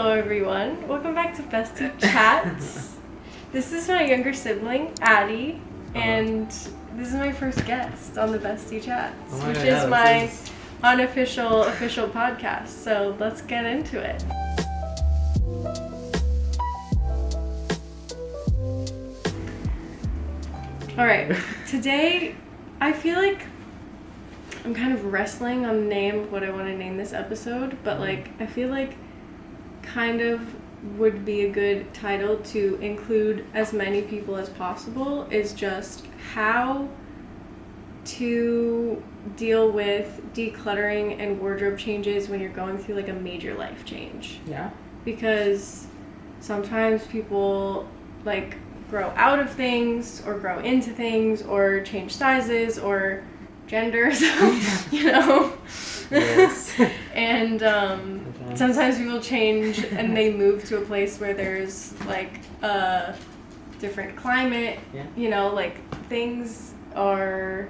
Hello everyone, welcome back to Bestie Chats. This is my younger sibling, Addy, and this is my first guest on the Bestie Chats, which is my unofficial podcast, so let's get into it. Alright, today I feel like I'm kind of wrestling on the name of what I want to name this episode, but I feel like kind of would be a good title to include as many people as possible is just how to deal with decluttering and wardrobe changes when you're going through a major life change. Yeah. Because sometimes people grow out of things or grow into things or change sizes or genders, Yes. And sometimes people change and they move to a place where there's a different climate. Yeah. Things are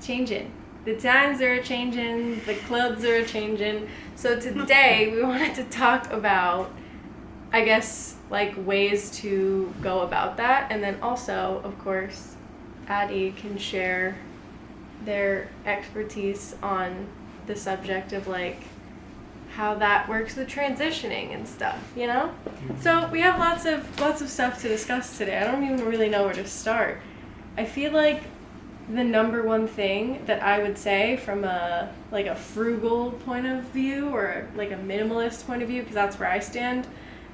changing. The times are changing, the clothes are changing. So today we wanted to talk about, I guess, ways to go about that, and then also, of course, Addy can share their expertise on the subject of how that works with transitioning and stuff, Mm-hmm. So we have lots of stuff to discuss today. I don't even really know where to start. I feel like the number one thing that I would say from a frugal point of view or a minimalist point of view, because that's where I stand,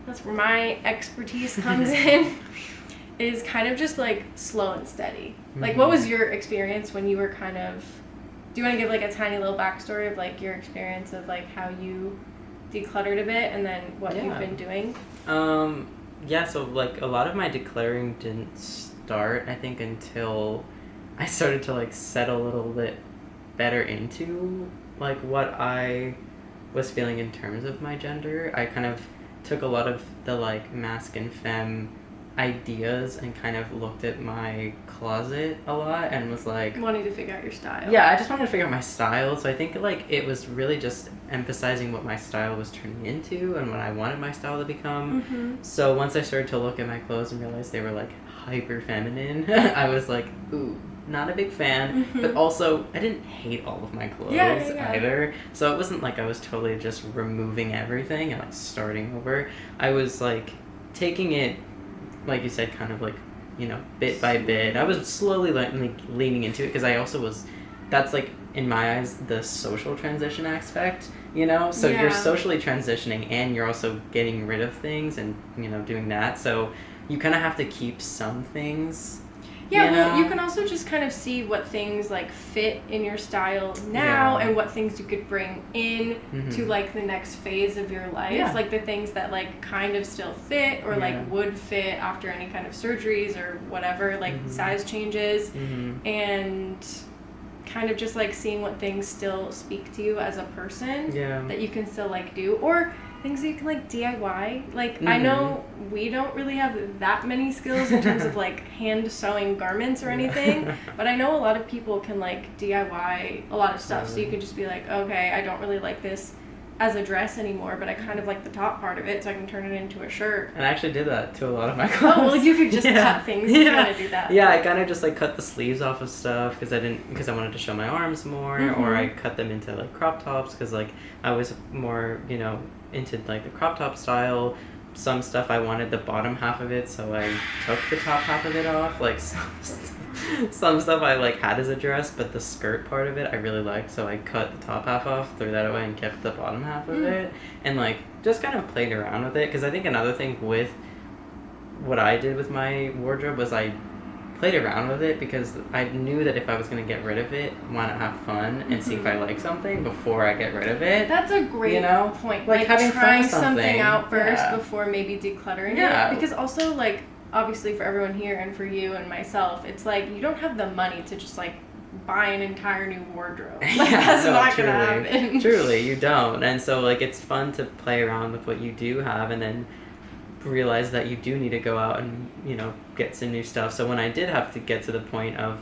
that's where my expertise comes in, is kind of just slow and steady. Mm-hmm. What was your experience when you were kind of, do you want to give a tiny little backstory of your experience of how you decluttered a bit and then what you've been doing? Yeah, so a lot of my decluttering didn't start, I think, until I started to settle a little bit better into what I was feeling in terms of my gender. I kind of took a lot of the masc and femme ideas and kind of looked at my closet a lot and was wanting to figure out your style. Yeah, I just wanted to figure out my style. So I think it was really just emphasizing what my style was turning into and what I wanted my style to become. Mm-hmm. So once I started to look at my clothes and realize they were hyper feminine, I was ooh, not a big fan. Mm-hmm. But also I didn't hate all of my clothes either. So it wasn't I was totally just removing everything and starting over. I was taking it, like you said, kind of bit by bit. I was slowly leaning into it because I also was, that's in my eyes the social transition aspect, so you're socially transitioning and you're also getting rid of things and doing that, so you kind of have to keep some things. Well, you can also just kind of see what things fit in your style now and what things you could bring in to the next phase of your life. Yeah. The things that kind of still fit or would fit after any kind of surgeries or whatever, size changes, and kind of just seeing what things still speak to you as a person that you can still do, or things that you can DIY. I know we don't really have that many skills in terms of hand sewing garments or anything, but I know a lot of people can DIY a lot of stuff. So you could just be okay, I don't really like this as a dress anymore, but I kind of like the top part of it, so I can turn it into a shirt. And I actually did that to a lot of my clothes. Oh, well, you could just cut things if you want to do that. Yeah, I kind of just cut the sleeves off of stuff because I wanted to show my arms more, or I cut them into crop tops because I was more into the crop top style. Some stuff I wanted the bottom half of it, so I took the top half of it off. Some stuff I had as a dress, but the skirt part of it I really liked, so I cut the top half off, threw that away, and kept the bottom half of it, and just kind of played around with it. Because I think another thing with what I did with my wardrobe was I played around with it because I knew that if I was going to get rid of it, why not have fun and see if I like something before I get rid of it. That's a great point. Having trying fun something out first before maybe decluttering it. Because also obviously for everyone here and for you and myself, it's you don't have the money to just buy an entire new wardrobe. That's not going to happen. Truly, you don't. And so it's fun to play around with what you do have and then realize that you do need to go out and get some new stuff. So when I did have to get to the point of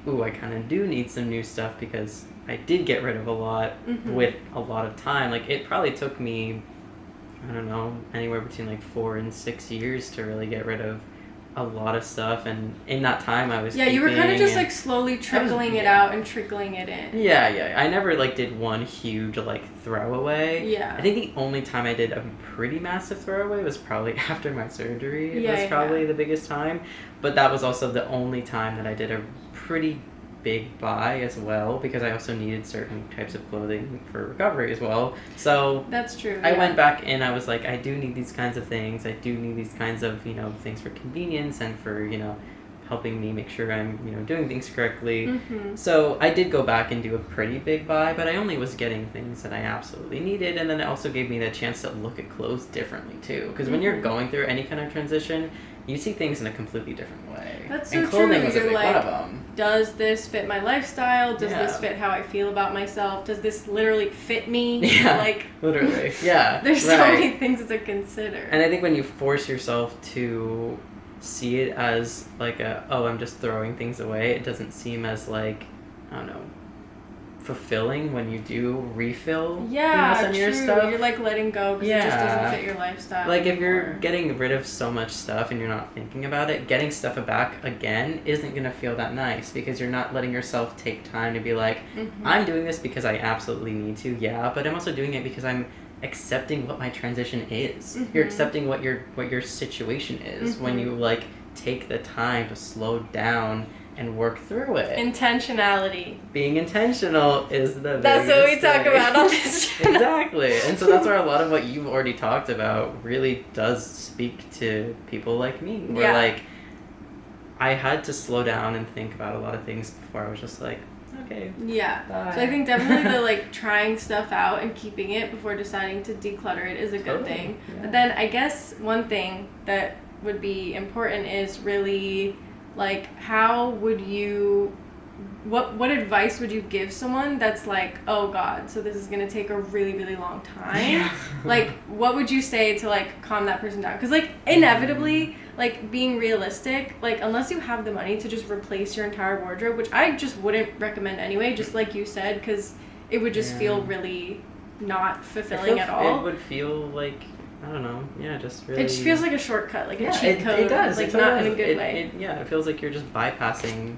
I kind of do need some new stuff because I did get rid of a lot with a lot of time. It probably took me I don't know, anywhere between like 4 and 6 years to really get rid of a lot of stuff. And in that time I was you were kind of just and like slowly trickling it out and trickling it in. yeah, I never like did one huge like throwaway. Yeah. I think the only time I did a pretty massive throwaway was probably after my surgery. Yeah, It was probably the biggest time, but that was also the only time that I did a pretty big buy as well, because I also needed certain types of clothing for recovery as well. So that's true. I went back and I was like, I do need these kinds of things. I do need these kinds of, you know, things for convenience and for, you know, helping me make sure I'm, you know, doing things correctly. Mm-hmm. So I did go back and do a pretty big buy, but I only was getting things that I absolutely needed. And then it also gave me the chance to look at clothes differently too. Because when you're going through any kind of transition, you see things in a completely different way. That's so and clothing true. was a You're big like, one of them. Does this fit my lifestyle? Does Yeah. this fit how I feel about myself? Does this literally fit me? Yeah, Like, literally. Yeah. there's so many things to consider. And I think when you force yourself to see it as like I'm just throwing things away, it doesn't seem as like, I don't know, fulfilling when you do refill some of your stuff. You're like letting go because it just doesn't fit your lifestyle like if you're anymore. getting rid of so much stuff and you're not thinking about it, getting stuff back again isn't gonna feel that nice, because you're not letting yourself take time to be like, I'm doing this because I absolutely need to, but I'm also doing it because I'm accepting what my transition is. You're accepting what your situation is when you like take the time to slow down and work through it. Intentionality. Being intentional is the That's what we talk about on this channel. Exactly. And so that's where a lot of what you've already talked about really does speak to people like me. Where like I had to slow down and think about a lot of things before I was just like, okay. Yeah. Bye. So I think definitely the like trying stuff out and keeping it before deciding to declutter it is a good thing. Yeah. But then I guess one thing that would be important is really like, how would you, what advice would you give someone that's like, oh God, so this is going to take a really, really long time? Like, what would you say to like calm that person down? Because like inevitably, like being realistic, like unless you have the money to just replace your entire wardrobe, which I just wouldn't recommend anyway, just like you said, because it would just feel really not fulfilling at all. It would feel like, I don't know. Yeah, just really. It just feels like a shortcut, like a cheat code. It does. Like, not in a good way. It feels like you're just bypassing,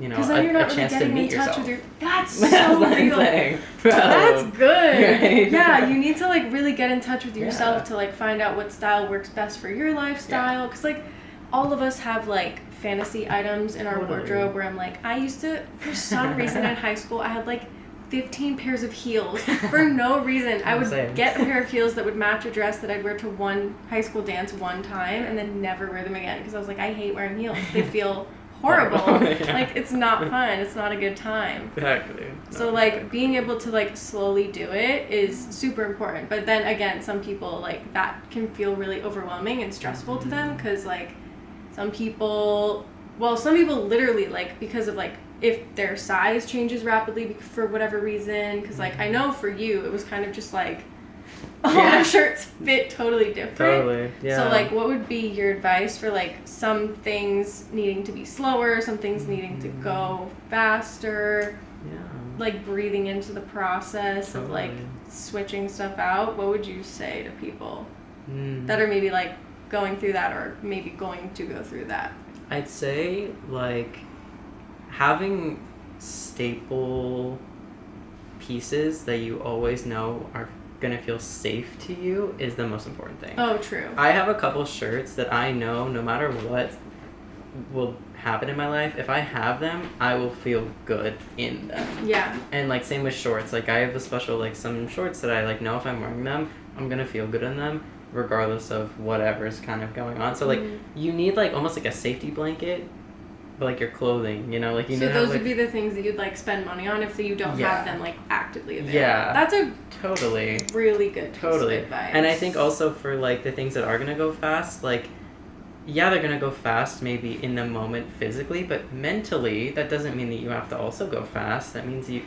you know, because then you're not a really chance to getting meet in touch yourself. with your. That's so real. That's good. Right? Yeah, you need to like really get in touch with yourself to like find out what style works best for your lifestyle. Because like all of us have like fantasy items in our wardrobe where I'm like, I used to, for some reason in high school, I had like 15 pairs of heels for no reason. I would get a pair of heels that would match a dress that I'd wear to one high school dance one time and then never wear them again, because I was like, I hate wearing heels. They feel horrible. Like, it's not fun. It's not a good time. Exactly. So like being able to like slowly do it is super important. But then again, some people like that can feel really overwhelming and stressful to them, because like some people literally like, because of like if their size changes rapidly for whatever reason, because like I know for you it was kind of just like all our shirts fit totally different. Totally, yeah. So like what would be your advice for like some things needing to be slower, some things needing to go faster, like breathing into the process of like switching stuff out? What would you say to people that are maybe like going through that, or maybe going to go through that? I'd say like having staple pieces that you always know are gonna feel safe to you is the most important thing. Oh, true. I have a couple shirts that I know no matter what will happen in my life, if I have them, I will feel good in them. Yeah. And like same with shorts. Like I have a special like some shorts that I like know if I'm wearing them, I'm gonna feel good in them regardless of whatever's kind of going on. So like you need like almost like a safety blanket, but like your clothing, you know, like you. So need those to have, would be the things that you'd like spend money on if you don't have them like actively available. Yeah. That's a totally really good piece of advice. And I think also for like the things that are gonna go fast, like they're gonna go fast maybe in the moment physically, but mentally that doesn't mean that you have to also go fast. That means you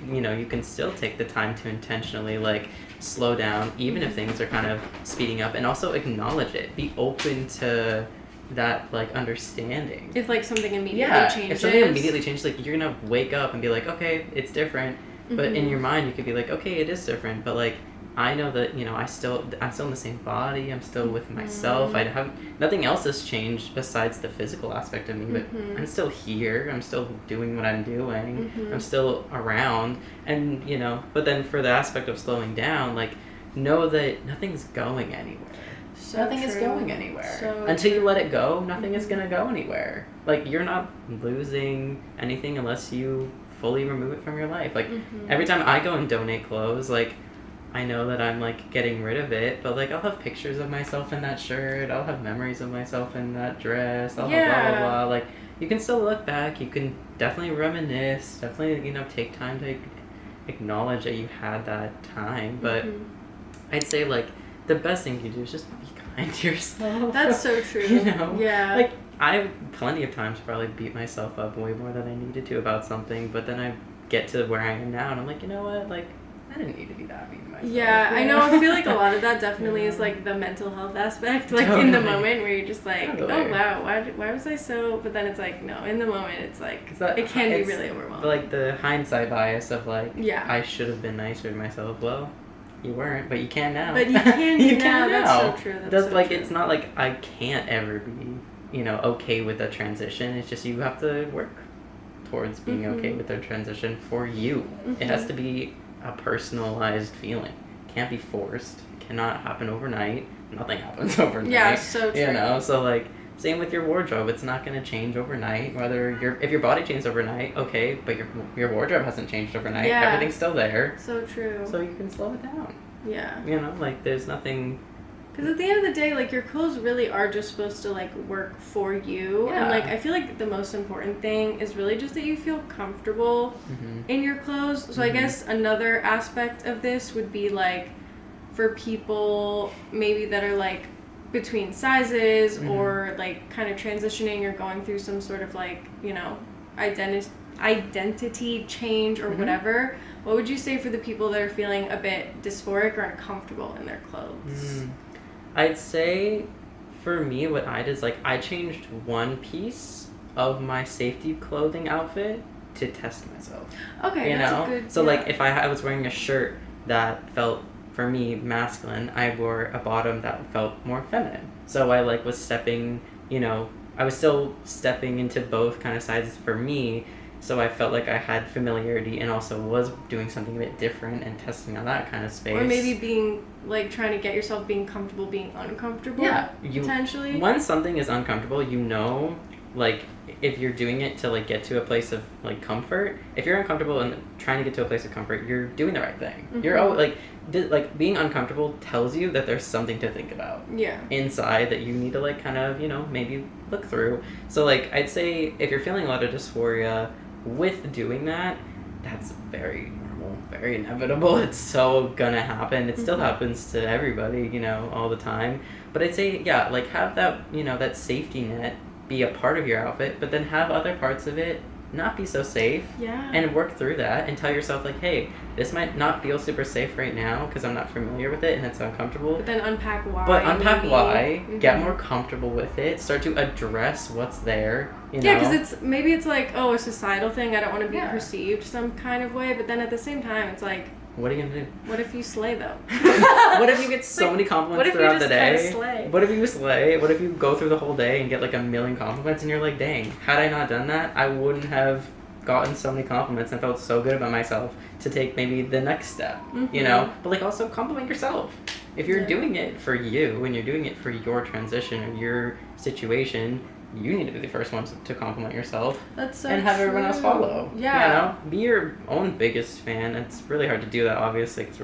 can still take the time to intentionally like slow down, even if things are kind of speeding up, and also acknowledge it. Be open to that like understanding. If like something immediately changes. If something immediately changes, like you're gonna wake up and be like, okay, it's different. But in your mind, you could be like, okay, it is different, but like, I know that, you know, I'm still in the same body. I'm still with myself. I have nothing else has changed besides the physical aspect of me, but I'm still here. I'm still doing what I'm doing. I'm still around. And, you know, but then for the aspect of slowing down, like, know that nothing's going anywhere. Nothing is going anywhere. Until you let it go, nothing is going to go anywhere. Like, you're not losing anything unless you fully remove it from your life. Like, every time I go and donate clothes, like, I know that I'm, like, getting rid of it, but, like, I'll have pictures of myself in that shirt. I'll have memories of myself in that dress. I'll have blah, blah, blah. Like, you can still look back. You can definitely reminisce. Definitely, you know, take time to acknowledge that you had that time. But I'd say, like, the best thing you do is just be kind to yourself. That's so true. You know? Yeah. Like, I've plenty of times probably beat myself up way more than I needed to about something, but then I get to where I am now, and I'm like, you know what? Like, I didn't need to be that mean to myself. Yeah, I know. I feel like a lot of that definitely is like the mental health aspect. Like in the moment where you're just like, oh wow, why was I so? But then it's like, no, in the moment it's like it can be really overwhelming. Like the hindsight bias of like, yeah, I should have been nicer to myself. Well, you weren't, but you can now. But you can you now. That's so true. That's so like true. It's not like I can't ever be, you know, okay with a transition. It's just you have to work towards being okay with the transition for you. It has to be a personalized feeling. Can't be forced. Cannot happen overnight. Nothing happens overnight. Yeah, so true. You know, so like same with your wardrobe. It's not going to change overnight. Whether if your body changes overnight, okay, but your wardrobe hasn't changed overnight. Yeah. Everything's still there. So true. So you can slow it down. Yeah. You know, like there's nothing. Because at the end of the day, like, your clothes really are just supposed to, like, work for you. Yeah. And, like, I feel like the most important thing is really just that you feel comfortable in your clothes. So I guess another aspect of this would be, like, for people maybe that are, like, between sizes or, like, kind of transitioning or going through some sort of, like, you know, identity change or whatever. What would you say for the people that are feeling a bit dysphoric or uncomfortable in their clothes? I'd say for me what I did is like I changed one piece of my safety clothing outfit to test myself. Okay, that's a good. So like if I was wearing a shirt that felt for me masculine, I wore a bottom that felt more feminine. So I like was stepping, you know, I was still stepping into both kind of sizes for me. So I felt like I had familiarity and also was doing something a bit different and testing on that kind of space. Or maybe being, like, trying to get yourself being comfortable being uncomfortable. Yeah. Potentially. When something is uncomfortable, you know, like, if you're doing it to, like, get to a place of, like, comfort, if you're uncomfortable and trying to get to a place of comfort, you're doing the right thing. You're always, like, being uncomfortable tells you that there's something to think about. Yeah. Inside that you need to, like, kind of, you know, maybe look through. So, like, I'd say if you're feeling a lot of dysphoria, with doing that, that's very normal, very inevitable. It's so gonna happen. It still happens to everybody, you know, all the time. But I'd say, yeah, like have that, you know, that safety net be a part of your outfit, but then have other parts of it not be so safe. Yeah. And work through that and tell yourself like, hey, this might not feel super safe right now because I'm not familiar with it and it's uncomfortable. But then unpack why. Why, get more comfortable with it, start to address what's there. You know? Yeah, because it's like, oh, a societal thing. I don't want to be perceived some kind of way. But then at the same time, it's like, what are you gonna do? What if you slay though? What if you get so many compliments throughout the day? What if you slay? What if you go through the whole day and get like 1,000,000 compliments and you're like, dang, had I not done that, I wouldn't have gotten so many compliments and felt so good about myself to take maybe the next step, you know? But like also compliment yourself. If you're doing it for you and you're doing it for your transition or your situation, you need to be the first ones to compliment yourself. That's so and have everyone else follow. Yeah. You know, be your own biggest fan. It's really hard to do that, obviously, because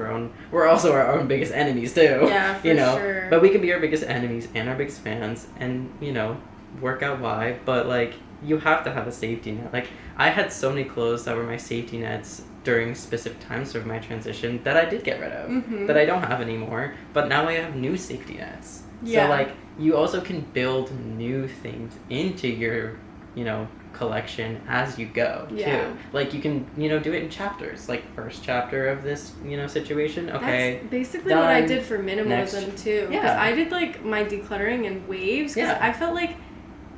we're also our own biggest enemies too. Yeah, for sure. But we can be our biggest enemies and our biggest fans, and you know, work out why. But like, you have to have a safety net. Like, I had so many clothes that were my safety nets during specific times of my transition that I did get rid of, that I don't have anymore. But now I have new safety nets. Yeah. So like, you also can build new things into your, you know, collection as you go too. Like you can, you know, do it in chapters. Like first chapter of this, you know, situation. Okay. That's basically what I did for minimalism too. Because I did like my decluttering in waves. Because I felt like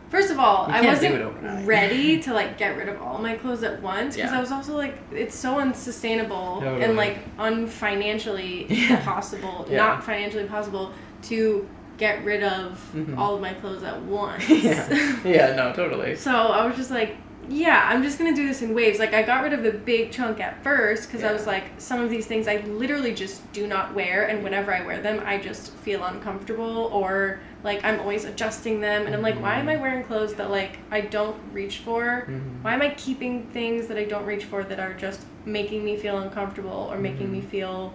First of all, You I can't do it wasn't overnight. ready to like get rid of all my clothes at once because Yeah. I was also like, it's so unsustainable Totally. and like unfinancially Yeah. possible, Yeah. not financially possible to get rid of Mhm. all of my clothes at once. Yeah, no, totally. So I was just like, yeah, I'm just gonna do this in waves. Like I got rid of the big chunk at first because I was Yeah. like, some of these things I literally just do not wear, and whenever I wear them, I just feel uncomfortable or like I'm always adjusting them, and I'm like, why am I wearing clothes that like I don't reach for? Mhm. Why am I keeping things that I don't reach for that are just making me feel uncomfortable or making me feel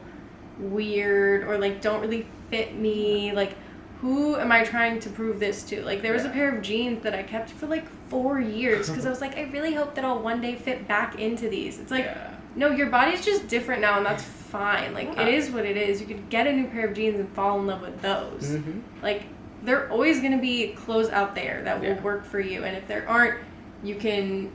weird or like don't really fit me? Like, who am I trying to prove this to? Like, there was a pair of jeans that I kept for like 4 years because I was like, I really hope that I'll one day fit back into these. It's like, no, your body's just different now, and that's fine. Like, it is what it is. You could get a new pair of jeans and fall in love with those. Mm-hmm. Like, there are always going to be clothes out there that will work for you, and if there aren't, you can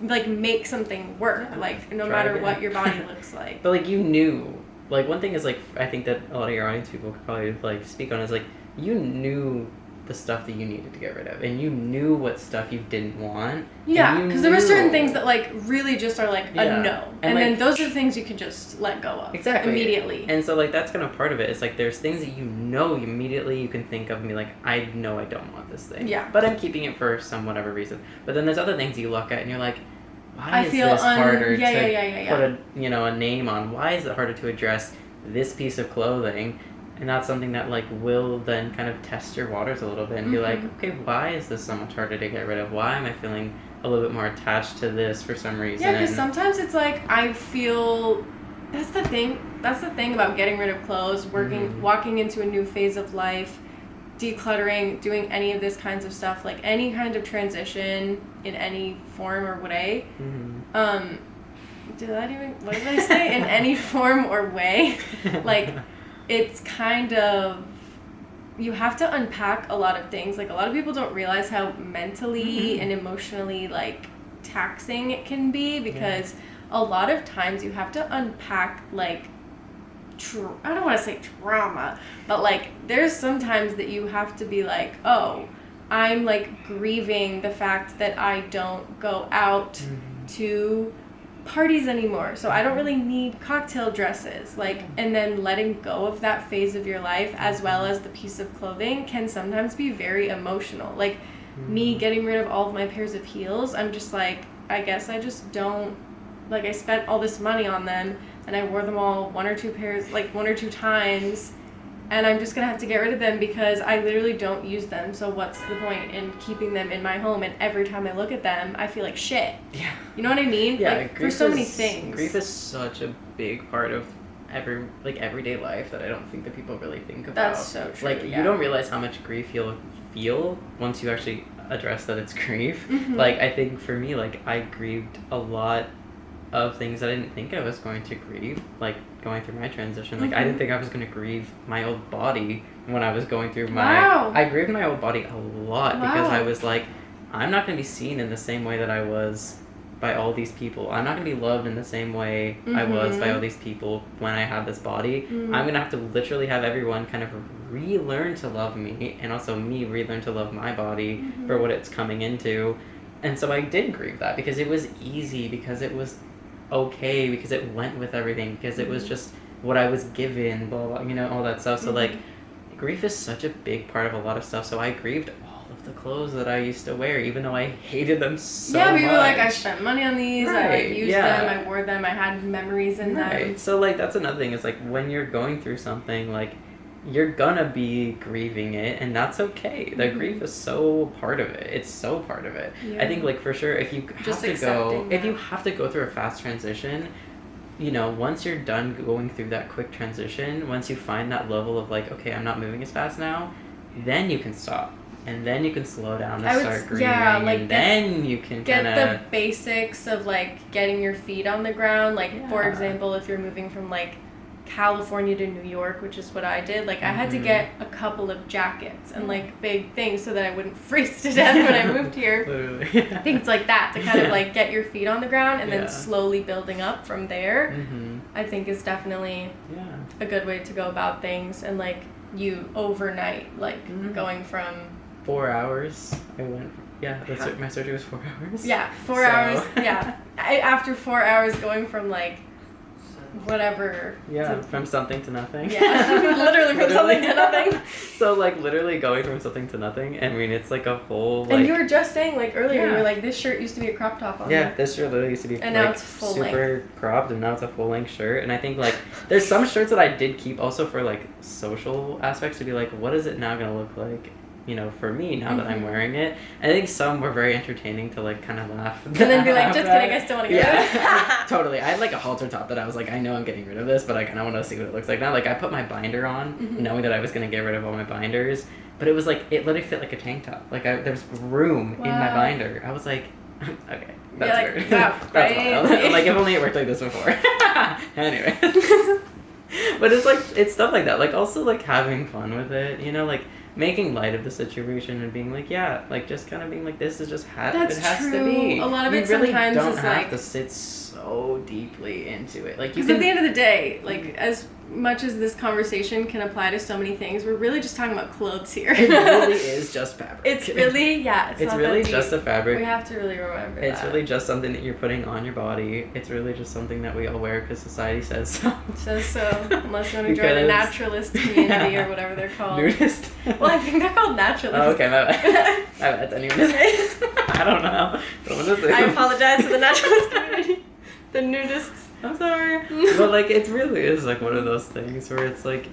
like make something work. Like, no matter again. what your body looks like. But like you knew, like one thing is like I think that a lot of your audience people could probably like speak on is like you knew the stuff that you needed to get rid of, and you knew what stuff you didn't want. Yeah, because there were knew- certain things that like really just are like Yeah. a no, And, and like- then those are the things you can just let go of Exactly. immediately. And so like that's kind of part of it. It's like there's things that you know immediately you can think of and be like, I know I don't want this thing. Yeah. But I'm keeping it for some whatever reason. But then there's other things you look at and you're like, why I is feel this harder to yeah. put a name on? Why is it harder to address this piece of clothing? And that's something that like will then kind of test your waters a little bit and be like, okay, why is this so much harder to get rid of? Why am I feeling a little bit more attached to this for some reason? Yeah, because sometimes it's like I feel that's the thing about getting rid of clothes, walking into a new phase of life, decluttering, doing any of this kinds of stuff, like any kind of transition in any form or way. Mm-hmm. What did I say? In any form or way. Like, it's kind of, you have to unpack a lot of things. Like, a lot of people don't realize how mentally and emotionally, like, taxing it can be, because a lot of times you have to unpack, like, I don't want to say trauma, but, like, there's sometimes that you have to be like, oh, I'm, like, grieving the fact that I don't go out to parties anymore, so I don't really need cocktail dresses, like, and then letting go of that phase of your life as well as the piece of clothing can sometimes be very emotional. Like, me getting rid of all of my pairs of heels, I'm just like, I guess I just don't, like, I spent all this money on them and I wore them all one or two times, and I'm just gonna have to get rid of them because I literally don't use them. So what's the point in keeping them in my home? And every time I look at them, I feel like shit. Yeah. You know what I mean? Yeah. Like, for so many things. Grief is such a big part of everyday life that I don't think that people really think about. That's so true. Like, you don't realize how much grief you'll feel once you actually address that it's grief. Mhm. Like, I think for me, like, I grieved a lot of things that I didn't think I was going to grieve, like going through my transition. Like, I didn't think I was going to grieve my old body when I was going through I grieved my old body a lot because I was like, I'm not going to be seen in the same way that I was by all these people. I'm not going to be loved in the same way I was by all these people when I had this body. I'm going to have to literally have everyone kind of relearn to love me, and also me relearn to love my body for what it's coming into. And so I did grieve that because it was easy, because it was okay, because it went with everything, because it was just what I was given, blah, blah, you know, all that stuff. So like, grief is such a big part of a lot of stuff. So I grieved all of the clothes that I used to wear, even though I hated them so much. Yeah, we were like, I spent money on these, I like used yeah. them, I wore them, I had memories in them. So like, that's another thing, is like, when you're going through something, like, you're gonna be grieving it, and that's okay. The grief is so part of it. It's so part of it. Yeah. I think, like, for sure, if you Just have to go, accepting if that. you have to go through a fast transition, you know, once you're done going through that quick transition, once you find that level of like, okay, I'm not moving as fast now, then you can stop. And then you can slow down and start grieving. Yeah, like, and then you can get kind the of basics of like getting your feet on the ground. Like, for example, if you're moving from like California to New York, which is what I did, like, I had to get a couple of jackets and like big things so that I wouldn't freeze to death when I moved here. Literally. Things like that to kind of like get your feet on the ground, and then slowly building up from there, I think is definitely a good way to go about things. And like, you overnight, like going from 4 hours. I went. Yeah, my surgery was 4 hours. Yeah, 4 hours. Yeah, after 4 hours going from like whatever. Yeah, from something to nothing. Yeah, literally from something to nothing. So like literally going from something to nothing. I mean, it's like a whole. Like, and you were just saying like earlier, you were like, this shirt used to be a crop top on me. This shirt literally used to be and like now it's full super cropped, and now it's a full length shirt. And I think like there's some shirts that I did keep also for like social aspects to be like, what is it now gonna look like? You know, for me now that I'm wearing it. I think some were very entertaining to like kind of laugh. And then be like, just kidding, I still want to get rid of it. Totally. I had like a halter top that I was like, I know I'm getting rid of this, but I kind of want to see what it looks like now. Like I put my binder on, knowing that I was going to get rid of all my binders, but it was like, it literally fit like a tank top. Like there's room in my binder. I was like, okay, that's weird. That's wild. Like if only it worked like this before. Anyway. But it's like, it's stuff like that. Like also like having fun with it, you know, like making light of the situation and being like, like just kind of being like, this is just it has true. To be. A lot of you it really sometimes don't is have like to sit so deeply into it. Like because at the end of the day, like as much as this conversation can apply to so many things, we're really just talking about clothes here. It really is just fabric. It's really it's not really that just deep. a fabric. We have to really remember it's that. really just something that you're putting on your body. It's really just something that we all wear because society says so. Says so, unless you want to join the naturalist community or whatever they're called. Nudist. Well, I think they're called naturalists. Oh, okay, my bad. My bad. I don't know. I apologize to the naturalist community. The nudists. I'm sorry. But like it really is like one of those things where it's like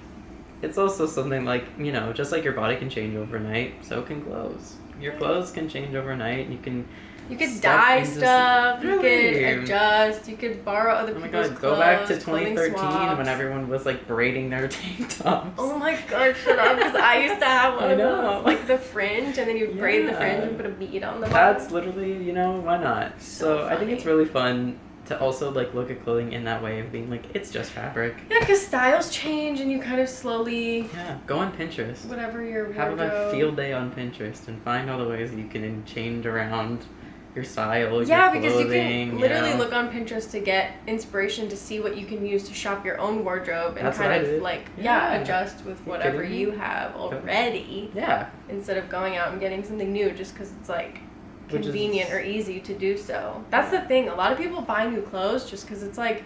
it's also something like, you know, just like your body can change overnight, so can clothes. Your clothes can change overnight. You could dye stuff, you could adjust, you could borrow other people's clothes. Go back to 2013 when everyone was like braiding their tank tops. Oh my god, shut up, because I used to have one of those, like the fringe, and then you braid the fringe and put a bead on the bottom. That's literally, you know, why not? So I think it's really fun to also like look at clothing in that way of being like, it's just fabric. Yeah, because styles change and you kind of slowly go on Pinterest, whatever your wardrobe. Have a field day on Pinterest and find all the ways that you can change around your style, your clothing, because you can literally look on Pinterest to get inspiration to see what you can use to shop your own wardrobe and kind of like adjust with whatever you have already. Yeah. Instead of going out and getting something new just because it's like convenient or easy to do so. That's the thing. A lot of people buy new clothes just because it's like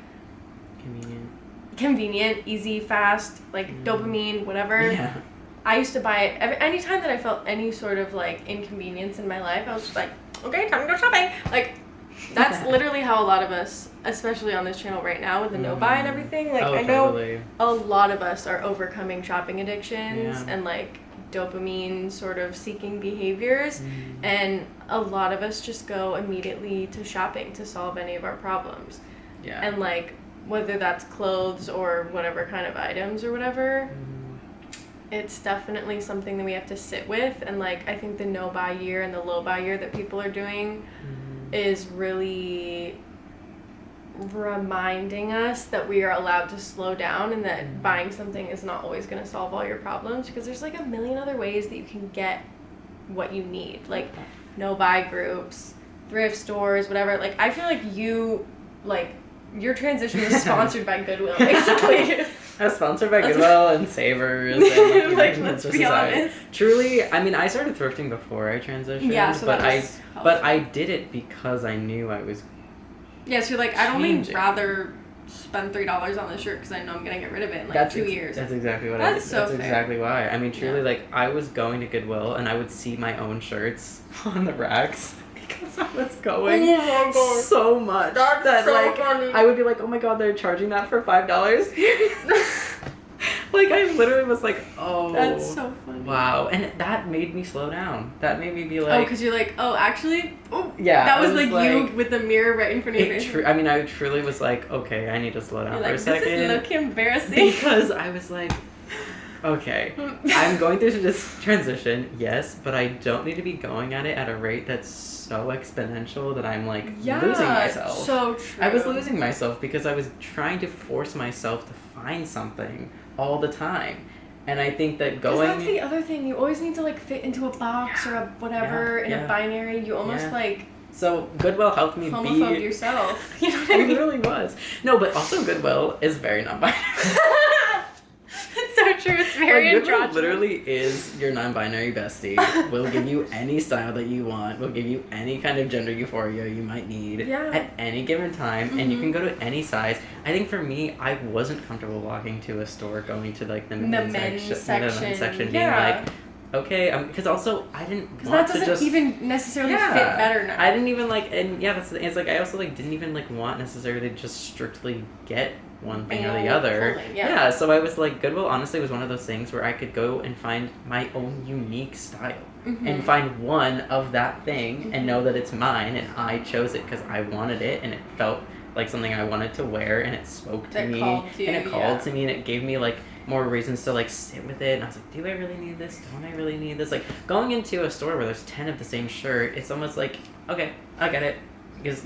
convenient, easy, fast, like dopamine, whatever. Yeah. I used to buy it anytime that I felt any sort of like inconvenience in my life. I was just like, okay, time to go shopping. Like that's literally how a lot of us, especially on this channel right now with the no buy and everything, like I know a lot of us are overcoming shopping addictions and like dopamine sort of seeking behaviors, and a lot of us just go immediately to shopping to solve any of our problems. And like whether that's clothes or whatever kind of items or whatever, it's definitely something that we have to sit with. And like I think the no buy year and the low buy year that people are doing is really reminding us that we are allowed to slow down and that buying something is not always going to solve all your problems, because there's like a million other ways that you can get what you need, like no buy groups, thrift stores, whatever. Like I feel like your transition was sponsored by Goodwill, basically. I was sponsored by Goodwill and Savers and like let's be honest. Truly, I mean, I started thrifting before I transitioned, but I did it because I knew I was. Yeah, so you're like, I'd only rather spend $3 on this shirt because I know I'm gonna get rid of it in like 2 years. That's exactly what I did. That's fair. Exactly why. I mean, truly, like I was going to Goodwill and I would see my own shirts on the racks because I was going so much that so like funny. I would be like, oh my god, they're charging that for $5. Like I literally was like, oh, that's so funny. Wow, and that made me slow down. That made me be like, because you're like, actually, that was like you with the mirror right in front of your face. I mean, I truly was like, okay, I need to slow down for a second. This is look embarrassing because I was like, okay, I'm going through this transition, yes, but I don't need to be going at it at a rate that's so exponential that I'm like losing myself. So true. I was losing myself because I was trying to force myself to find something all the time. And I think that that's the other thing. You always need to like fit into a box or a whatever in a binary. You almost like. So Goodwill helped me homophobe yourself. You know what I mean? It really was. No, but also Goodwill is very non-binary. It's so true. It's very Goodwill androgynous. literally is your non-binary bestie. We'll give you any style that you want. We'll give you any kind of gender euphoria you might need at any given time, and you can go to any size. I think for me, I wasn't comfortable walking to a store, going to like the men's section, being like, okay, because also I didn't want to that doesn't even necessarily fit better now. I didn't even like, and that's the thing. It's like I also like didn't even like want necessarily to just strictly get one thing or the other. Clothing, so I was like, Goodwill honestly was one of those things where I could go and find my own unique style and find one of that thing and know that it's mine and I chose it because I wanted it and it felt like something I wanted to wear and it spoke to me and it called to me and it gave me like more reasons to like sit with it, and I was like, do I really need this? Don't I really need this? Like going into a store where there's 10 of the same shirt, it's almost like, okay, I get it, because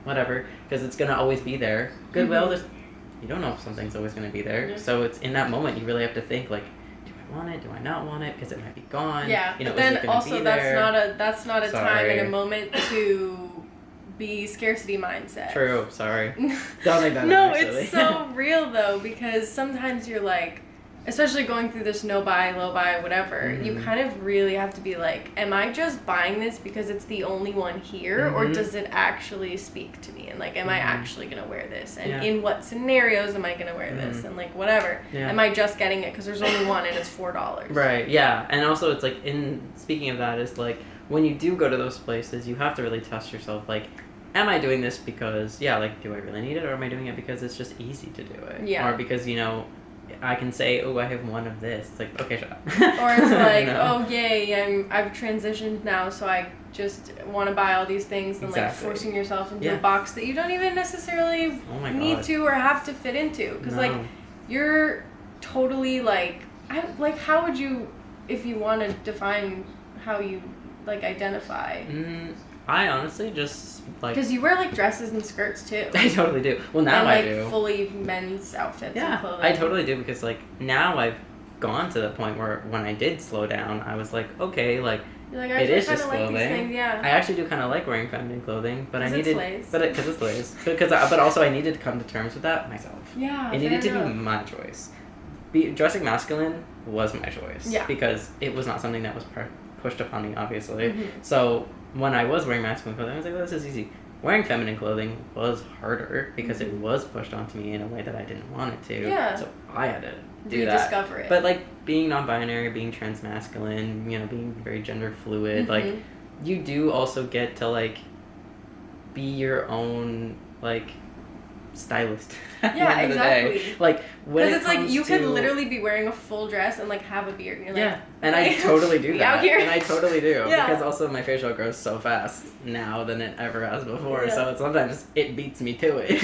whatever, because it's gonna always be there. Goodwill, you don't know if something's always gonna be there, so it's in that moment you really have to think like, do I want it? Do I not want it? Because it might be gone. But then also that's not a time and a moment to be scarcity mindset. True, sorry. Don't think that. No, it's so real though, because sometimes you're like, especially going through this no buy, low buy, whatever, you kind of really have to be like, am I just buying this because it's the only one here, or does it actually speak to me? And like, am I actually gonna wear this? And in what scenarios am I gonna wear this? And like, whatever. Am I just getting it because there's only one and it's $4? Right. Yeah. And also, it's like, speaking of that, is like when you do go to those places, you have to really test yourself. Like, am I doing this because, do I really need it? Or am I doing it because it's just easy to do it? Yeah. Or because, I can say, oh, I have one of this. It's like, okay, shut up. Or it's like, oh, yay, I've transitioned now, so I just want to buy all these things and like forcing yourself into a box that you don't even necessarily need to or have to fit into. Because like, you're totally like, how would you, if you want to define how you like identify? I honestly just like... Because you wear like dresses and skirts too. I totally do. Well, now I do. And like fully men's outfits and clothing. I totally do, because like now I've gone to the point where when I did slow down, I was like, okay, like, it is just clothing. Like things, I actually do kind of like wearing feminine clothing, but I needed... Because it slays. But also I needed to come to terms with that myself. Yeah, it needed to be my choice. Dressing masculine was my choice. Yeah. Because it was not something that was pushed upon me, obviously. So when I was wearing masculine clothing, I was like, well, this is easy. Wearing feminine clothing was harder because it was pushed onto me in a way that I didn't want it to. Yeah. So I had to do that. Rediscover it. But like being non-binary, being trans-masculine, being very gender fluid, like you do also get to like be your own like stylist. Yeah, exactly. Like when because it's like you could literally be wearing a full dress and like have a beard. And you're like, and I totally do that. Out here. And I totally do because also my facial grows so fast now than it ever has before. So sometimes it beats me to it.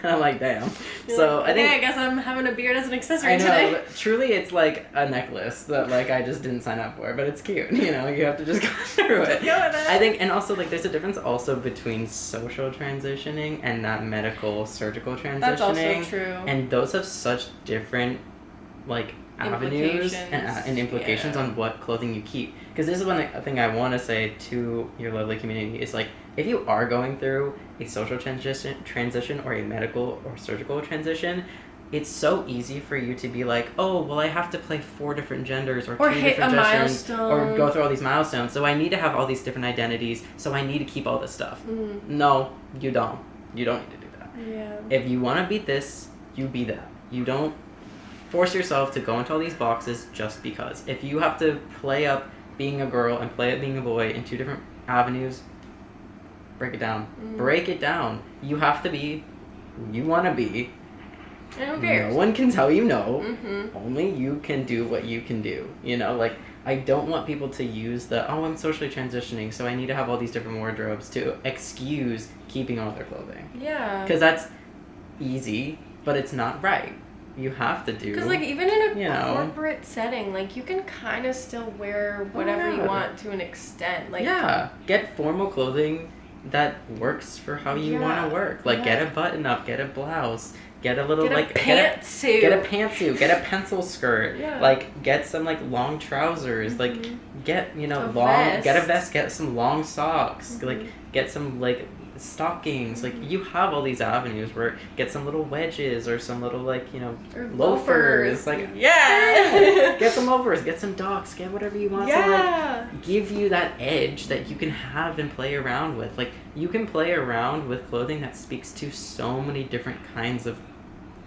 And I'm like, damn. So I think I guess I'm having a beard as an accessory today. But truly, it's like a necklace that like I just didn't sign up for, but it's cute. You have to just go through it. Go with it. I think, and also like there's a difference also between social transitioning and that medical surgical transitioning. That's also true. And those have such different like avenues and implications on what clothing you keep. Because this is one thing I want to say to your lovely community is like, if you are going through a social transition or a medical or surgical transition, it's so easy for you to be like, oh, well, I have to play 4 different genders or 2 hit different a genders milestone. or go through all these milestones. So I need to have all these different identities. So I need to keep all this stuff. No, you don't. You don't need to do that. Yeah. If you want to be this, you be that. You don't force yourself to go into all these boxes just because. If you have to play up being a girl and play up being a boy in 2 different avenues, break it down. Break it down. You have to be who you want to be. And who cares? No one can tell you no. Only you can do what you can do. Like, I don't want people to use I'm socially transitioning, so I need to have all these different wardrobes to excuse keeping all their clothing. Yeah. Because that's easy, but it's not right. You have to do. Because like even in a corporate setting, like you can kind of still wear whatever you want to an extent. Like get formal clothing that works for how you want to work. Like get a button up, get a blouse, get a little pantsuit, get a pantsuit, get a pencil skirt. Like get some like long trousers. Like get get a vest, get some long socks. Like get some like stockings. Like, you have all these avenues where get some little wedges or some little, like, you know, Or loafers. Like, yeah. get some loafers, get some docks, get whatever you want to, like, give you that edge that you can have and play around with. Like, you can play around with clothing that speaks to so many different kinds of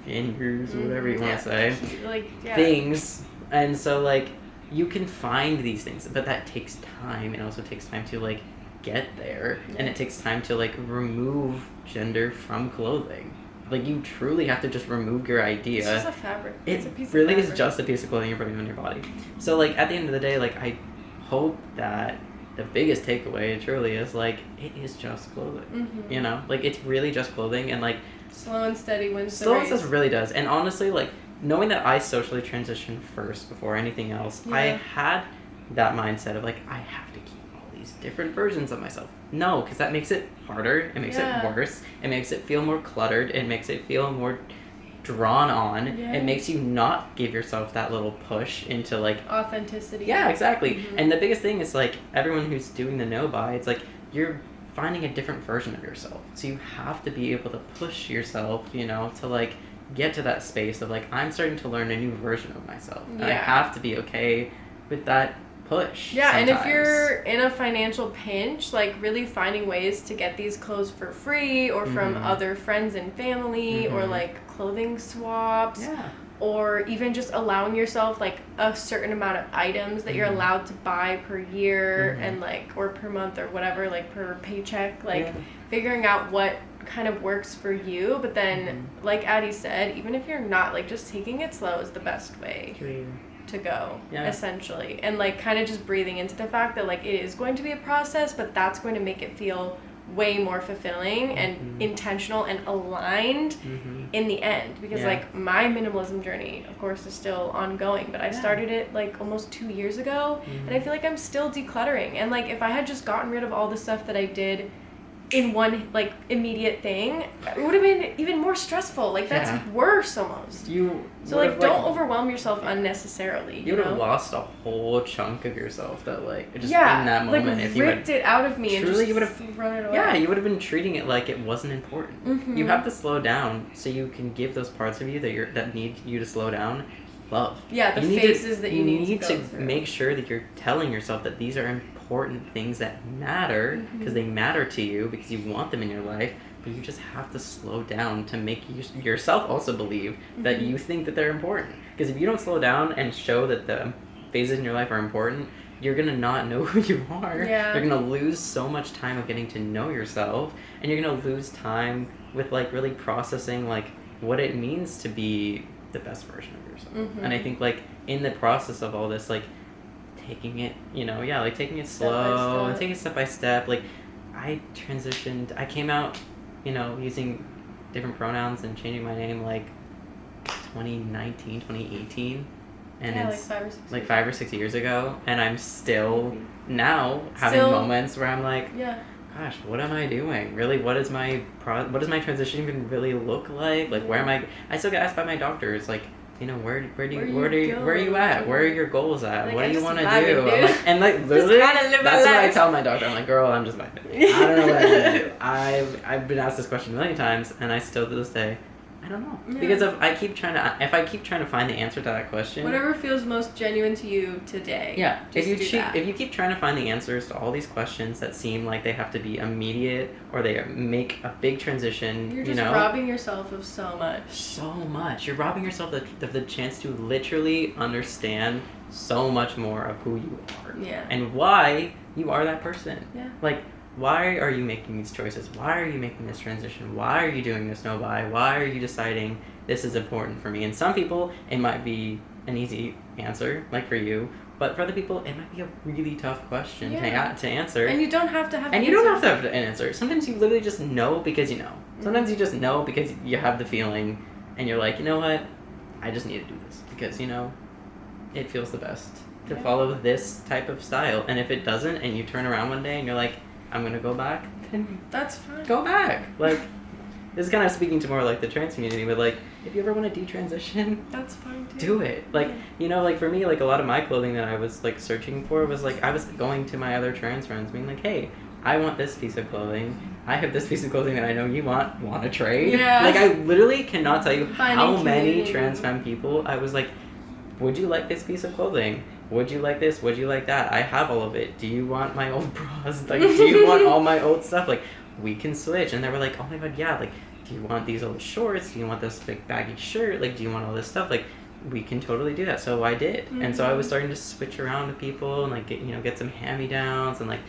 genders, or whatever you want to say. Like, things. And so, like, you can find these things, but that takes time. It also takes time to, like, get there, and it takes time to, like, remove gender from clothing. Like, you truly have to just remove your idea. It's just a fabric. It's a piece really of fabric. is just a piece of clothing you're putting on your body. So, like, at the end of the day, like, I hope that the biggest takeaway truly is, like, it is just clothing. You know, like, it's really just clothing, and, like, slow and steady wins the slow race. and steady really does. And honestly, like, knowing that I socially transitioned first before anything else, I had that mindset of, like, I have to keep all these different versions of myself. No, because that makes it harder. It makes it worse. It makes it feel more cluttered. It makes it feel more drawn on. It makes you not give yourself that little push into, like, authenticity. Yeah, exactly. And the biggest thing is, like, everyone who's doing the no-buy, it's like you're finding a different version of yourself. So you have to be able to push yourself, you know, to, like, get to that space of, like, I'm starting to learn a new version of myself. And I have to be okay with that push. Yeah, sometimes. and if you're in a financial pinch, like, really finding ways to get these clothes for free or from other friends and family or, like, clothing swaps. Yeah. Or even just allowing yourself, like, a certain amount of items that you're allowed to buy per year and, like, or per month or whatever, like, per paycheck. Like, figuring out what kind of works for you. But then, like Addy said, even if you're not, like, just taking it slow is the best way to go, essentially. And, like, kind of just breathing into the fact that, like, it is going to be a process, but that's going to make it feel way more fulfilling and intentional and aligned in the end, because like, my minimalism journey, of course, is still ongoing, but I started it, like, almost 2 years ago, and I feel like I'm still decluttering. And, like, if I had just gotten rid of all the stuff that I did in one, like, immediate thing, it would have been even more stressful. Like, that's worse almost. So, like, don't overwhelm yourself unnecessarily. You would have know? lost a whole chunk of yourself that, like, just in that moment, like, if you ripped it out of me truly, and just you would have run it away. Yeah, you would have been treating it like it wasn't important. You have to slow down so you can give those parts of you that need you to slow down love. Yeah, the phases that you need to go through. Make sure that you're telling yourself that these are important things that matter, because they matter to you, because you want them in your life, but you just have to slow down to make yourself also believe that you think that they're important. Because if you don't slow down and show that the phases in your life are important, you're going to not know who you are. Yeah. You're going to lose so much time of getting to know yourself, and you're going to lose time with, like, really processing, like, what it means to be the best version of yourself. And I think, like, in the process of all this, like, taking it, you know, like, taking it slow and taking it step by step. Like, I transitioned, I came out, you know, using different pronouns and changing my name, like, 2019, 2018. And it's like 5 or 6 years ago, and I'm still now having moments where I'm like, gosh, what am I doing? Really, what does my transition even really look like? Like, where am I? I still get asked by my doctors, like, you know, where are you at? Where are your goals at? Like, what do you want to do? I'm like, literally, that's what I tell my doctor. I'm like, girl, I'm just vibing. I don't know what I'm gonna do. I've been asked this question a million times, and I still to this day, I don't know. Because if I keep trying to find the answer to that question, whatever feels most genuine to you today. Yeah. If you keep trying to find the answers to all these questions that seem like they have to be immediate or they make a big transition, you're just robbing yourself of so much. So much. You're robbing yourself of the chance to literally understand so much more of who you are. Yeah. And why you are that person. Yeah. Like, why are you making these choices? Why are you making this transition? Why are you doing this no-buy? Why are you deciding this is important for me? And some people, it might be an easy answer, like for you. But for other people, it might be a really tough question to answer. And you don't have to have an answer. Sometimes you literally just know because you know. Sometimes you just know because you have the feeling. And you're like, you know what? I just need to do this. Because, you know, it feels the best to follow this type of style. And if it doesn't, and you turn around one day and you're like, I'm gonna go back, then that's fine. Go back. Like, this is kind of speaking to more like the trans community, but like, if you ever want to detransition, that's fine too. Do it. Like, you know, like for me, like a lot of my clothing that I was like searching for was like, I was going to my other trans friends being like, hey, I want this piece of clothing. I have this piece of clothing that I know you want to trade. Yeah. Like, I literally cannot tell you Finding how many community. trans femme people I was like, would you like this piece of clothing? Would you like this? Would you like that? I have all of it. Do you want my old bras? Like, do you want all my old stuff? Like, we can switch. And they were like, oh my god, yeah. Like, do you want these old shorts? Do you want this big baggy shirt? Like, do you want all this stuff? Like, we can totally do that. So I did. And so I was starting to switch around to people and like get some hand-me-downs and like,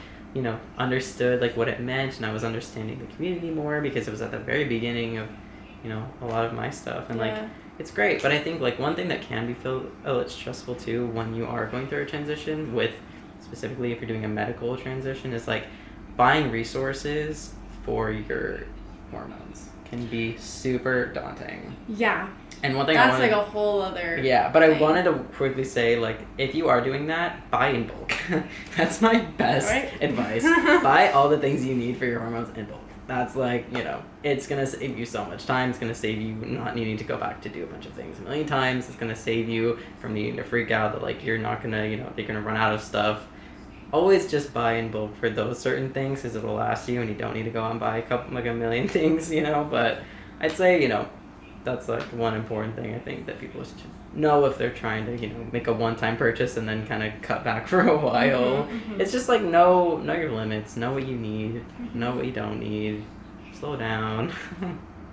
understood like what it meant, and I was understanding the community more because it was at the very beginning of, a lot of my stuff, and like it's great. But I think like one thing that can be feel a little stressful too when you are going through a transition, with specifically if you're doing a medical transition, is like buying resources for your hormones can be super daunting. Yeah. And one thing that's like a whole other but thing. I wanted to quickly say, like, if you are doing that, buy in bulk. That's my best advice. Buy all the things you need for your hormones in bulk. That's like, it's going to save you so much time. It's going to save you not needing to go back to do a bunch of things a million times. It's going to save you from needing to freak out that, like, you're not going to, you're going to run out of stuff. Always just buy in bulk for those certain things because it'll last you and you don't need to go out and buy a million things, But I'd say, that's like one important thing I think that people should know if they're trying to, make a one-time purchase and then kind of cut back for a while. It's just like know your limits, know what you need, know what you don't need, slow down.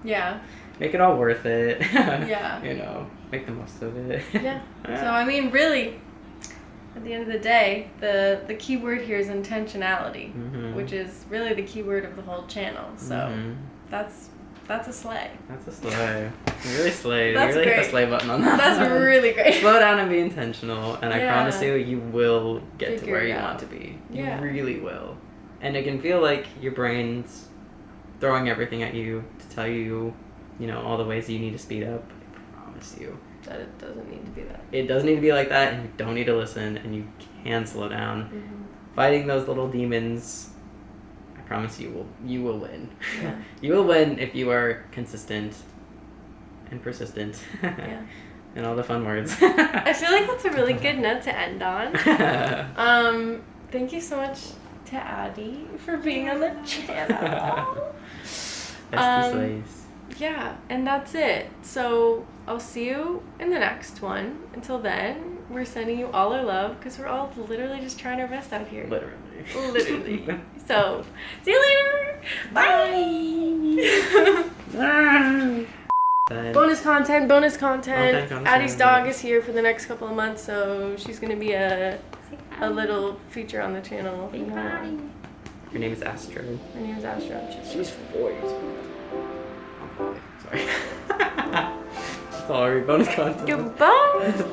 Yeah. Make it all worth it. Yeah. Make the most of it. Yeah. So I mean, really, at the end of the day, the key word here is intentionality, which is really the key word of the whole channel. So that's a slay. That's a slay. You really slayed. That's you really great. hit the slay button on that. That's really great. Slow down and be intentional, and I promise you will get to where you want to be. Yeah. You really will. And it can feel like your brain's throwing everything at you to tell you, all the ways you need to speed up. I promise you. That it doesn't need to be that. It doesn't need to be like that, and you don't need to listen, and you can slow down. Fighting those little demons, I promise you will win. Yeah. You will win if you are consistent and persistent. Yeah. And all the fun words. I feel like that's a really good note to end on. Thank you so much to Addy for being on the channel. Bestie slays. Yeah, and that's it. So I'll see you in the next one. Until then, we're sending you all our love because we're all literally just trying our best out here. Literally. So, see you later. Bye. Bonus content. Addy's dog is here for the next couple of months, so she's gonna be a little feature on the channel. Her name is Astro. Her name is Astro. She's 4 years old. Sorry. Sorry, bonus content. Goodbye.